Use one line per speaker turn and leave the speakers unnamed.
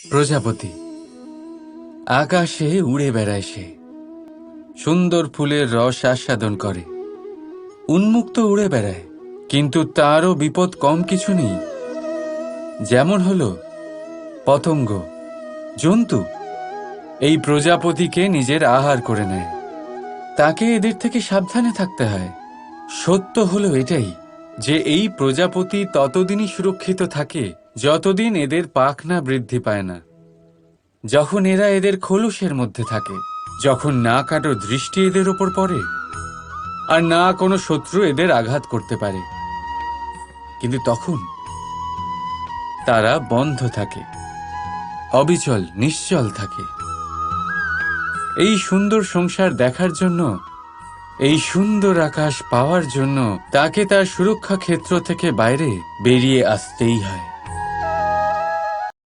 প্রজাপতি আকাশে উড়ে বেড়ায়, সে সুন্দর ফুলের রস আস্বাদন করে, উন্মুক্ত উড়ে বেড়ায়, কিন্তু তারও বিপদ কম কিছু নেই। যেমন হলো পতঙ্গ, জন্তু এই প্রজাপতিকে নিজের আহার করে নেয়। তাকে এদের থেকে সাবধানে থাকতে হয়। সত্য হলো এটাই যে এই প্রজাপতি ততদিনই সুরক্ষিত থাকে যতদিন এদের পাখনা বৃদ্ধি পায় না। যখন এরা এদের খোলসের মধ্যে থাকে, যখন না কারো দৃষ্টি এদের ওপর পড়ে আর না কোনো শত্রু এদের আঘাত করতে পারে, কিন্তু তখন তারা বন্ধ থাকে, অবিচল নিশ্চল থাকে। এই সুন্দর সংসার দেখার জন্য, এই সুন্দর আকাশ পাওয়ার জন্য তাকে তার সুরক্ষা ক্ষেত্র থেকে বাইরে বেরিয়ে আসতেই হয়।